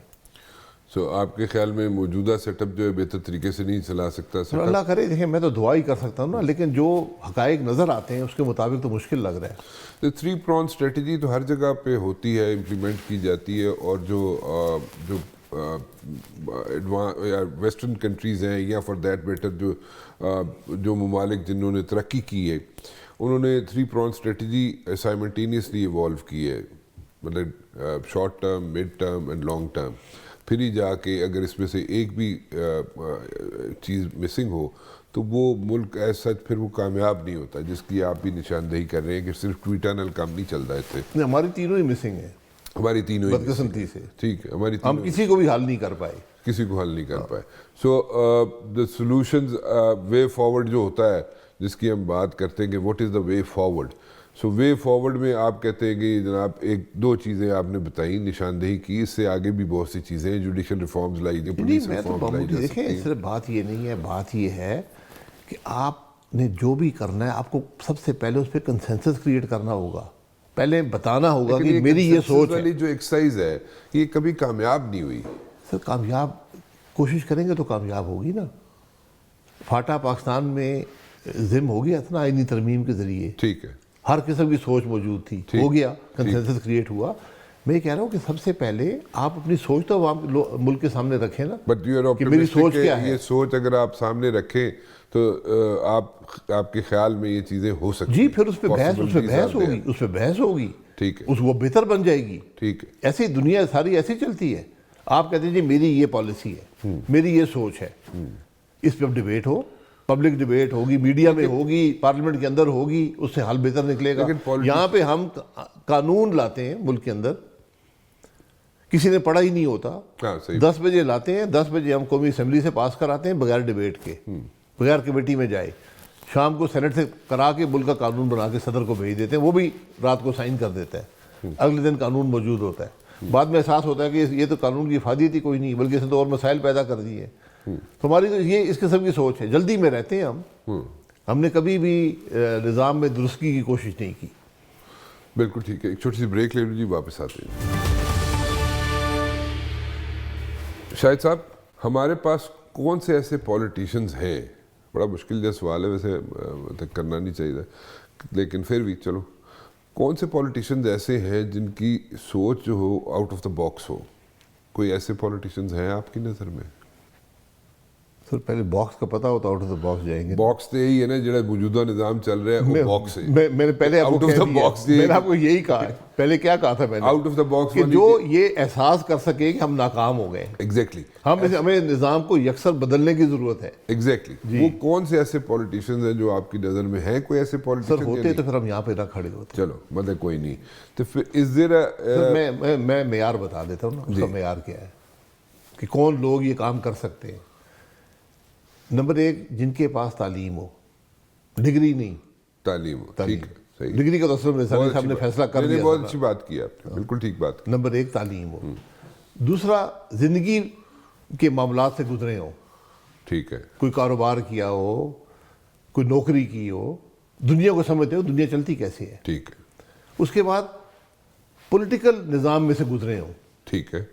سو آپ کے خیال میں موجودہ سیٹ اپ جو ہے بہتر طریقے سے نہیں چلا سکتا؟ اللہ کرے. دیکھیں میں تو دعا ہی کر سکتا ہوں نا, لیکن جو حقائق نظر آتے ہیں اس کے مطابق تو مشکل لگ رہا ہے. 3 pronged اسٹریٹجی تو ہر جگہ پہ ہوتی ہے, امپلیمنٹ کی جاتی ہے, اور جو ویسٹرن کنٹریز ہیں یا فار دیٹ میٹر جو ممالک جنہوں نے ترقی کی ہے انہوں نے 3 pronged اسٹریٹجی سائملٹینیسلی ایوالو کی ہے, مطلب short term, mid term and long term. پھر ہی جا کے اگر اس میں سے ایک بھی چیز مسنگ ہو تو وہ ملک ایز سچ پھر وہ کامیاب نہیں ہوتا، جس کی آپ بھی نشاندہی کر رہے ہیں کہ صرف ٹویٹر کام نہیں چل رہا ہے اس سے. ہماری تینوں ہی مسنگ ہیں ہماری تینوں ہی بدقسمتی سے، ٹھیک ہے، ہماری ہم کسی کو بھی حل نہیں کر پائے. کسی کو حل نہیں کر پائے. سو دا سولوشنز وے فارورڈ جو ہوتا ہے جس کی ہم بات کرتے ہیں کہ what is the way forward. So way forward میں آپ کہتے ہیں کہ جناب ایک دو چیزیں آپ نے بتائیں، نشاندہی کی، اس سے آگے بھی بہت سی چیزیں ہیں، جوڈیشل ریفارمز لائی جائیں، پولیس ریفارمز لائی جا سکتی ہیں. دیکھیں صرف بات یہ نہیں ہے، بات یہ ہے کہ آپ نے جو بھی کرنا ہے آپ کو سب سے پہلے اس پہ کنسنسس کریٹ کرنا ہوگا، پہلے بتانا ہوگا کہ میری یہ سوچ ہے. جو ایکسرسائز ہے یہ کبھی کامیاب نہیں ہوئی. سر کامیاب کوشش کریں گے تو کامیاب ہوگی نا. فاٹا پاکستان میں ضم ہو گیا تھا نا آئینی ترمیم کے ذریعے، ٹھیک ہے، ہر قسم کی سوچ موجود تھی، ہو گیا، کنسنسس کریٹ ہوا. میں یہ کہہ رہا ہوں کہ سب سے پہلے آپ اپنی سوچ تو عوام ملک کے سامنے رکھیں نا، بٹ یو آر کہ میری سوچ کیا ہے. یہ سوچ اگر آپ سامنے رکھیں تو آپ کے خیال میں یہ چیزیں ہو سکتی جی ہیں. پھر اس پہ بحث ہوگی، ٹھیک ہے، اس وہ بہتر بن جائے گی. ٹھیک ہے، ایسی دنیا ساری ایسی چلتی ہے. آپ کہتے ہیں جی میری یہ پالیسی ہے، میری یہ سوچ ہے، اس پہ اب ڈیبیٹ ہو، پبلک ڈیبیٹ ہوگی، میڈیا میں ہوگی، پارلیمنٹ کے اندر ہوگی، اس سے حل بہتر نکلے گا. یہاں پہ ہم قانون لاتے ہیں ملک کے اندر، کسی نے پڑھا ہی نہیں ہوتا، 10 بجے لاتے ہیں، 10 بجے ہم قومی اسمبلی سے پاس کراتے ہیں بغیر ڈیبیٹ کے، بغیر کمیٹی میں جائے. شام کو سینٹ سے کرا کے ملک کا قانون بنا کے صدر کو بھیج دیتے ہیں، وہ بھی رات کو سائن کر دیتا ہے، اگلے دن قانون موجود ہوتا ہے. بعد میں احساس ہوتا ہے کہ یہ تو قانون کی افادیت ہی کوئی نہیں، بلکہ اس نے تو اور مسائل پیدا کر دیے. تو ہماری تو یہ اس قسم کی سوچ ہے، جلدی میں رہتے ہیں ہم نے کبھی بھی نظام میں درستگی کی کوشش نہیں کی. بالکل ٹھیک ہے. ایک چھوٹی سی بریک لے لو جی، واپس آتے ہیں. شاہد صاحب، ہمارے پاس کون سے ایسے پولیٹیشنز ہیں؟ بڑا مشکل جیسا سوال ہے ویسے، کرنا نہیں چاہیے لیکن پھر بھی چلو. کون سے پولیٹیشنز ایسے ہیں جن کی سوچ جو ہو آؤٹ آف دا باکس ہو؟ کوئی ایسے پولیٹیشنز ہیں آپ کی نظر میں؟ سر پہلے باکس کا پتہ ہوتا، آؤٹ آف دا باکس جائیں گے. باکس تو یہی ہے نا جڑا موجودہ نظام چل رہا ہے وہ باکس ہے. میں نے پہلے آپ کو یہی کہا ہے، پہلے کیا کہا تھا میں نے، آؤٹ آف دا باکس، کہ جو یہ احساس کر سکے کہ ہم ناکام ہو گئے. ایگزیکٹلی، ہمیں نظام کو یکسر بدلنے کی ضرورت ہے. ایگزیکٹلی. وہ کون سے ایسے پولیٹیشنز ہیں جو آپ کی نظر میں ہیں؟ کوئی ایسے پولیٹیشن سر ہوتے تو پھر ہم یہاں پہ نہ کھڑے ہوتے. چلو مطلب کوئی نہیں. تو پھر از دیر میں معیار بتا دیتا ہوں نا، اس کا معیار کیا ہے کہ کون لوگ یہ کام کر سکتے ہیں. نمبر 1، جن کے پاس تعلیم ہو، ڈگری نہیں، تعلیم ہو. ٹھیک ہے، صحیح. ڈگری کا تو اصل میں صاحب نے فیصلہ کر دیا. بہت اچھی بات کی آپ نے، بالکل ٹھیک بات. نمبر 1 تعلیم ہو. دوسرا، زندگی کے معاملات سے گزرے ہوں. ٹھیک ہے. کوئی کاروبار کیا ہو، کوئی نوکری کی ہو، دنیا کو سمجھتے ہو دنیا چلتی کیسے ہے. ٹھیک ہے. اس کے بعد پولیٹیکل نظام میں سے گزرے ہوں. ٹھیک ہے.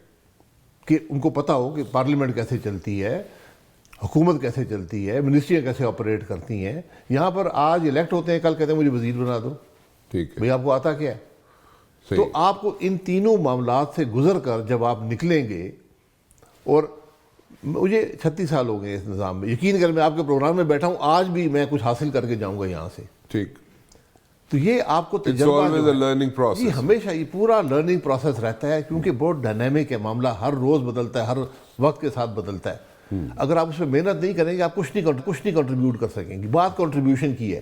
کہ ان کو پتہ ہو کہ پارلیمنٹ کیسے چلتی ہے، حکومت کیسے چلتی ہے، منسٹریاں کیسے آپریٹ کرتی ہیں. یہاں پر آج الیکٹ ہوتے ہیں، کل کہتے ہیں مجھے وزیر بنا دو. ٹھیک ہے. بھئی آپ کو آتا کیا ہے؟ تو آپ کو ان تینوں معاملات سے گزر کر جب آپ نکلیں گے، اور مجھے 36 سال ہو گئے اس نظام میں، یقین اگر میں آپ کے پروگرام میں بیٹھا ہوں آج بھی میں کچھ حاصل کر کے جاؤں گا یہاں سے. ٹھیک. تو یہ آپ کو تجربہ جی ہمیشہ یہ پورا لرننگ پروسیس رہتا ہے، کیونکہ بہت ڈائنامک ہے معاملہ، ہر روز بدلتا ہے، ہر وقت کے ساتھ بدلتا ہے. اگر آپ اس میں محنت نہیں کریں گے آپ کچھ نہیں کنٹریبیوٹ کر سکیں گے. بات کنٹریبیوشن کی ہے،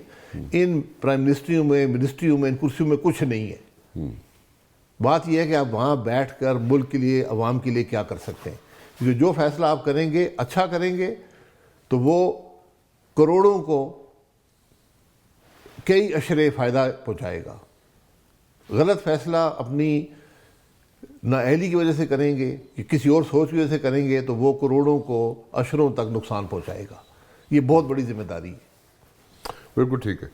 ان پرائم منسٹریوں میں، منسٹریوں میں، ان کرسیوں میں کچھ نہیں ہے. بات یہ ہے کہ آپ وہاں بیٹھ کر ملک کے لیے، عوام کے لیے کیا کر سکتے ہیں. کیونکہ جو فیصلہ آپ کریں گے، اچھا کریں گے، تو وہ کروڑوں کو کئی اشرے فائدہ پہنچائے گا. غلط فیصلہ اپنی نااہلی کی وجہ سے کریں گے کہ کسی اور سوچ کی وجہ سے کریں گے تو وہ کروڑوں کو اشروں تک نقصان پہنچائے گا. یہ بہت بڑی ذمہ داری ہے. بالکل ٹھیک ہے.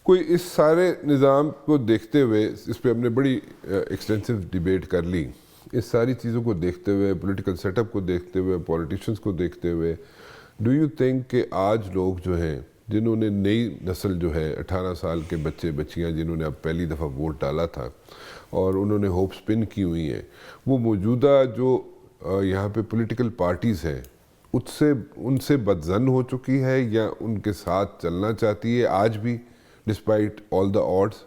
کوئی اس سارے نظام کو دیکھتے ہوئے، اس پہ ہم نے بڑی ایکسٹینسو ڈیبیٹ کر لی، اس ساری چیزوں کو دیکھتے ہوئے، پولیٹیکل سیٹ اپ کو دیکھتے ہوئے، پولیٹیشنز کو دیکھتے ہوئے، ڈو یو تھنک کہ آج لوگ جو ہیں، جنہوں نے نئی نسل جو ہے 18 سال کے بچے بچیاں جنہوں نے اب پہلی دفعہ ووٹ ڈالا تھا اور انہوں نے ہوپ سپن کی ہوئی ہیں، وہ موجودہ جو یہاں پہ پولیٹیکل پارٹیز ہیں ان سے بدظن ہو چکی ہے یا ان کے ساتھ چلنا چاہتی ہے آج بھی ڈسپائٹ آل دا آڈز؟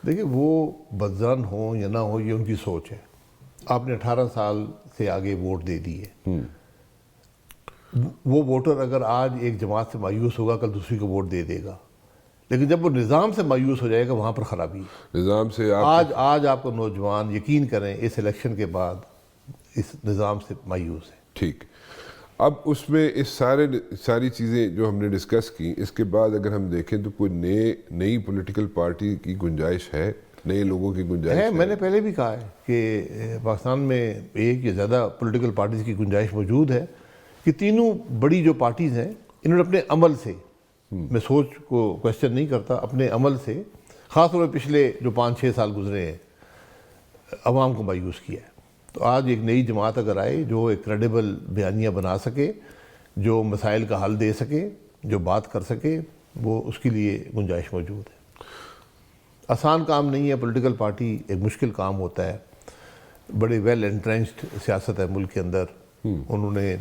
دیکھیں وہ بدظن ہوں یا نہ ہو، یہ ان کی سوچ ہے. آپ نے 18 سال سے آگے ووٹ دے دیے، وہ ووٹر اگر آج ایک جماعت سے مایوس ہوگا کل دوسری کو ووٹ دے دے گا، لیکن جب وہ نظام سے مایوس ہو جائے گا وہاں پر خرابی ہے۔ نظام سے آج آپ کو نوجوان یقین کریں اس الیکشن کے بعد اس نظام سے مایوس ہے۔ ٹھیک، اب اس میں اس ساری چیزیں جو ہم نے ڈسکس کی، اس کے بعد اگر ہم دیکھیں تو کوئی نئی پولیٹیکل پارٹی کی گنجائش ہے، نئے لوگوں کی گنجائش ہے؟ میں نے پہلے بھی کہا ہے کہ پاکستان میں ایک یا زیادہ پولیٹیکل پارٹیز کی گنجائش موجود ہے کہ تینوں بڑی جو پارٹیز ہیں انہوں نے اپنے عمل سے، میں سوچ کو کویسچن نہیں کرتا، اپنے عمل سے خاص طور پہ پچھلے جو 5-6 سال گزرے ہیں عوام کو مایوس کیا ہے۔ تو آج ایک نئی جماعت اگر آئے جو ایک کریڈیبل بیانیہ بنا سکے، جو مسائل کا حل دے سکے، جو بات کر سکے، وہ اس کے لیے گنجائش موجود ہے۔ آسان کام نہیں ہے پولیٹیکل پارٹی، ایک مشکل کام ہوتا ہے، بڑے ویل انٹرینچڈ سیاست ہے ملک کے اندر، انہوں نے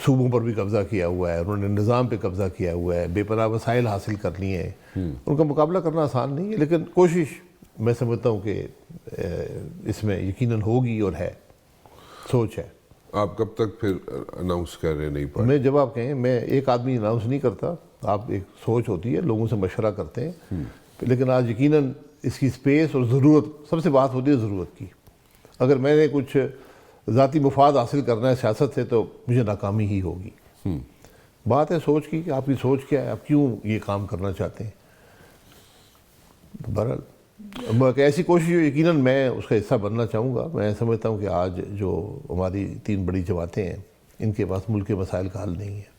صوبوں پر بھی قبضہ کیا ہوا ہے، انہوں نے نظام پہ قبضہ کیا ہوا ہے، بے پناہ وسائل حاصل کر لیے ہیں، ان کا مقابلہ کرنا آسان نہیں ہے، لیکن کوشش میں سمجھتا ہوں کہ اس میں یقیناً ہوگی اور ہے، سوچ ہے۔ آپ کب تک پھر اناؤنس کر رہے ہیں نئی پارٹی؟ میں جب آپ کہیں، میں ایک آدمی اناؤنس نہیں کرتا، آپ ایک سوچ ہوتی ہے، لوگوں سے مشورہ کرتے ہیں، لیکن آج یقیناً اس کی سپیس اور ضرورت، سب سے بات ہوتی ہے ضرورت کی۔ اگر میں نے کچھ ذاتی مفاد حاصل کرنا ہے سیاست سے تو مجھے ناکامی ہی ہوگی۔ بات ہے سوچ کی کہ آپ کی سوچ کیا ہے، آپ کیوں یہ کام کرنا چاہتے ہیں۔ بہرحال ایسی کوشش یقیناً میں اس کا حصہ بننا چاہوں گا۔ میں سمجھتا ہوں کہ آج جو ہماری 3 بڑی جماعتیں ہیں ان کے پاس ملک کے مسائل کا حل نہیں ہے۔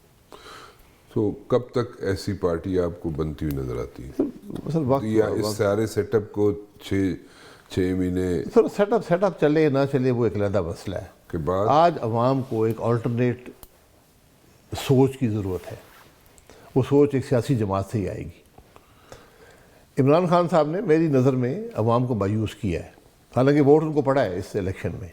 تو کب تک ایسی پارٹی آپ کو بنتی ہوئی نظر آتی ہے؟ وقت یا اس سارے سیٹ اپ کو 6 مہینے سر سیٹ اپ چلے نہ چلے وہ ایک علیحدہ مسئلہ ہے کے بعد آج عوام کو ایک آلٹرنیٹ سوچ کی ضرورت ہے۔ وہ سوچ ایک سیاسی جماعت سے ہی آئے گی۔ عمران خان صاحب نے میری نظر میں عوام کو مایوس کیا ہے، حالانکہ ووٹ ان کو پڑا ہے اس الیکشن میں،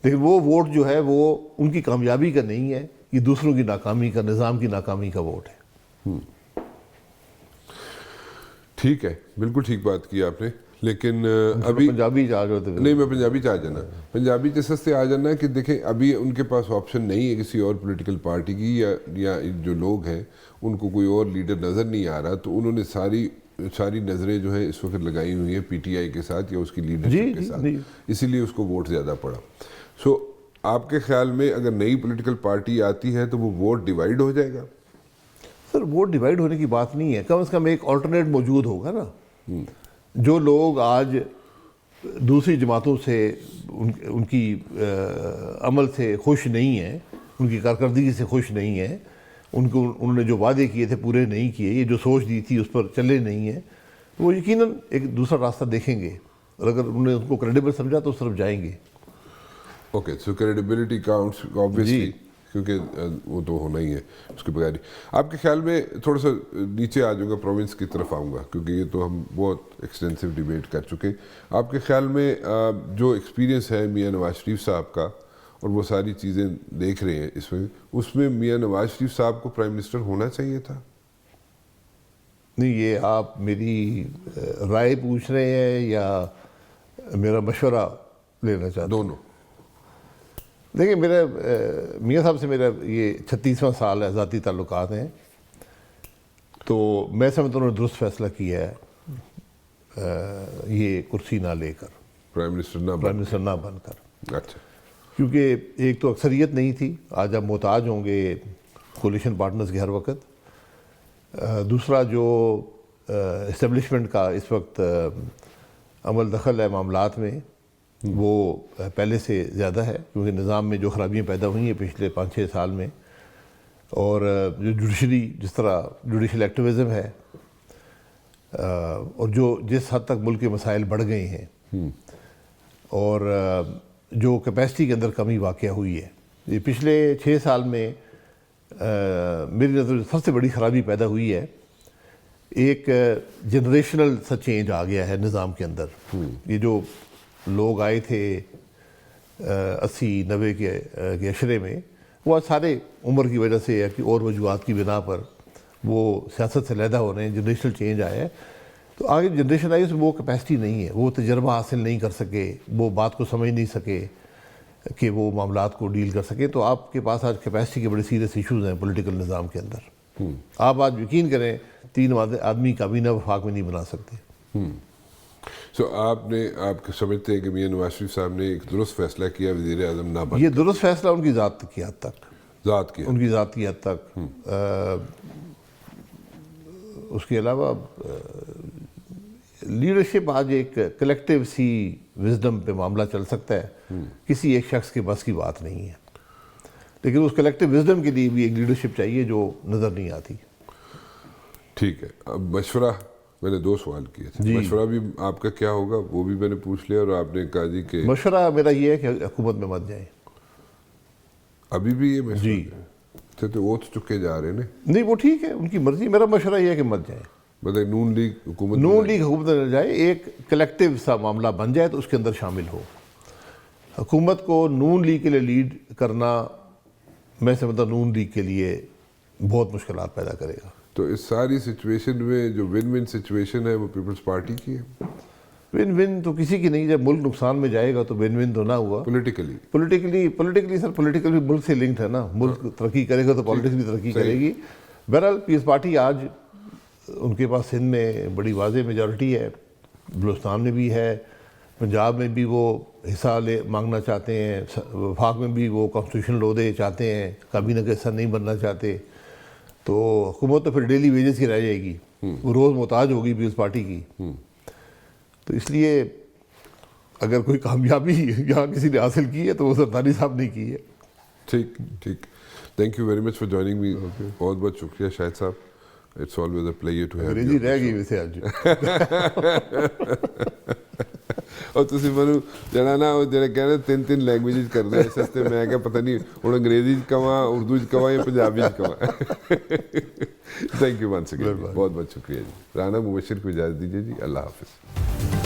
لیکن وہ ووٹ جو ہے وہ ان کی کامیابی کا نہیں ہے، یہ دوسروں کی ناکامی کا، نظام کی ناکامی کا ووٹ ہے۔ ٹھیک ہے، بالکل ٹھیک بات کی آپ نے، لیکن ابھی پنجابی چارج ہوتے نہیں، میں پنجابی چاہ جانا، پنجابی جس سے آ جانا کہ دیکھیں ابھی ان کے پاس آپشن نہیں ہے کسی اور پولیٹیکل پارٹی کی، یا جو لوگ ہیں ان کو کوئی اور لیڈر نظر نہیں آ رہا، تو انہوں نے ساری نظریں جو ہیں اس وقت لگائی ہوئی ہیں پی ٹی آئی کے ساتھ یا اس کی لیڈرشپ کے ساتھ، اسی لیے اس کو ووٹ زیادہ پڑا۔ سو آپ کے خیال میں اگر نئی پولیٹیکل پارٹی آتی ہے تو وہ ووٹ ڈیوائیڈ ہو جائے گا؟ سر ووٹ ڈیوائیڈ ہونے کی بات نہیں ہے، کم از کم ایک آلٹرنیٹ موجود ہوگا نا۔ جو لوگ آج دوسری جماعتوں سے ان کی عمل سے خوش نہیں ہیں، ان کی کارکردگی سے خوش نہیں ہیں، انہوں نے جو وعدے کیے تھے پورے نہیں کیے، یہ جو سوچ دی تھی اس پر چلے نہیں ہیں، وہ یقیناً ایک دوسرا راستہ دیکھیں گے، اور اگر انہوں نے اس کو کریڈیبل سمجھا تو اس طرف جائیں گے۔ اوکے، سو کریڈیبلٹی کاؤنٹس آبویسلی، کیونکہ وہ تو ہونا ہی ہے اس کے بغیر۔ آپ کے خیال میں تھوڑا سا نیچے آ جاؤں گا، پروونس کی طرف آؤں گا، کیونکہ یہ تو ہم بہت ایکسٹینسو ڈیبیٹ کر چکے۔ آپ کے خیال میں جو ایکسپیرینس ہے میاں نواز شریف صاحب کا، اور وہ ساری چیزیں دیکھ رہے ہیں اس میں میاں نواز شریف صاحب کو پرائم منسٹر ہونا چاہیے تھا؟ نہیں، یہ آپ میری رائے پوچھ رہے ہیں یا میرا مشورہ لینا چاہتے ہیں؟ دونوں۔ دیکھیں، میرا میاں صاحب سے میرا یہ 36واں سال ہے، ذاتی تعلقات ہیں، تو میں سمجھتا ہوں انہوں نے درست فیصلہ کیا ہے یہ کرسی نہ لے کر، پرائم منسٹر نہ بن کر۔ اچھا، کیونکہ ایک تو اکثریت نہیں تھی، آج آپ محتاج ہوں گے کولیشن پارٹنرز کے ہر وقت۔ دوسرا جو اسٹیبلشمنٹ کا اس وقت عمل دخل ہے معاملات میں، وہ پہلے سے زیادہ ہے، کیونکہ نظام میں جو خرابیاں پیدا ہوئی ہیں پچھلے 5-6 سال میں، اور جو جوڈیشری، جس طرح جوڈیشل ایکٹیویزم ہے، اور جو جس حد تک ملک کے مسائل بڑھ گئے ہیں، اور جو کیپیسٹی کے اندر کمی واقع ہوئی ہے، یہ پچھلے 6 سال میں میری نظر میں سب سے بڑی خرابی پیدا ہوئی ہے۔ ایک جنریشنل سا چینج آ گیا ہے نظام کے اندر۔ یہ جو لوگ آئے تھے 80-90 کے عشرے میں، وہ آج سارے عمر کی وجہ سے یا کہ اور وجوہات کی بنا پر وہ سیاست سے علیحدہ ہو رہے ہیں، جنریشنل چینج آیا ہے۔ تو آگے جنریشن آئی اس میں وہ کیپیسٹی نہیں ہے, وہ تجربہ حاصل نہیں کر سکے, وہ بات کو سمجھ نہیں سکے کہ وہ معاملات کو ڈیل کر سکے. تو آپ کے پاس آج کیپیسٹی کے بڑے سیریس ایشوز ہیں پولیٹیکل نظام کے اندر. آپ آج یقین کریں 3 آدمی کابینہ وفاق میں نہیں بنا سکتے. سو آپ سمجھتے ہیں کہ میاں نواز شریف صاحب نے ایک درست فیصلہ کیا وزیر اعظم نہ بن؟ یہ درست فیصلہ ان کی ذات کی حد تک, ذات ان کی ذات کی حد تک. اس کے علاوہ لیڈرشپ آج ایک کلیکٹیو سی وزڈم پہ معاملہ چل سکتا ہے, کسی ایک شخص کے بس کی بات نہیں ہے. لیکن اس کلیکٹیو وزڈم کے لیے بھی ایک لیڈرشپ چاہیے جو نظر نہیں آتی. ٹھیک ہے, اب مشورہ میں نے 2 سوال کیے تھے. مشورہ بھی آپ کا کیا ہوگا وہ بھی میں نے پوچھ لیا, اور آپ نے کہا جی کہ مشورہ میرا یہ ہے کہ حکومت میں مت جائیں. ابھی بھی یہ مشورہ تو وہ چکے جا رہے ہیں نہیں, وہ ٹھیک ہے, ان کی مرضی. میرا مشورہ یہ ہے کہ مت جائیں. مطلب نون لیگ حکومت میں جائے, ایک کلیکٹیو سا معاملہ بن جائے تو اس کے اندر شامل ہو. حکومت کو نون لیگ کے لیے لیڈ کرنا میں سمجھتا نون لیگ کے لیے بہت مشکلات پیدا کرے گا. تو اس ساری سچویشن میں جو ون ون سچویشن ہے وہ پیپلز پارٹی کی ہے. ون ون تو کسی کی نہیں. جب ملک نقصان میں جائے گا تو ون ون تو نہ ہوا. پولیٹیکلی سر, پولیٹیکل بھی ملک سے لنکڈ ہے نا. ملک ترقی کرے گا تو پولیٹکس بھی ترقی کرے گی. بہرحال پیپلز پارٹی آج ان کے پاس سندھ میں بڑی واضح میجورٹی ہے, بلوچستان میں بھی ہے, پنجاب میں بھی وہ حصہ مانگنا چاہتے ہیں, وفاق میں بھی وہ کانسٹیٹیوشنل عہدے چاہتے ہیں, کابینہ کا حصہ نہیں بننا چاہتے. تو حکومت تو پھر ڈیلی ویجز کی رہ جائے گی, وہ روز محتاج ہوگی پیپلز پارٹی کی. تو اس لیے اگر کوئی کامیابی یہاں کسی نے حاصل کی ہے تو وہ زرداری صاحب نے کی ہے. ٹھیک. Thank you very much for joining me. بہت بہت شکریہ شاہد صاحب. It's always a pleasure to have you. انگریزی رہ گئی ویسے آج. اور تسی منو جڑا نا وہ جڑے کہنے 3 لینگویجز کرنا ہے سستے, میں کہا پتہ نہیں ہن انگریزی چ کواں, اردو چ کواں یا پنجابی چ کواں. Thank you once again. بہت بہت شکریہ جی. رانا مبشر کو اجازت دیجیے جی. اللہ حافظ.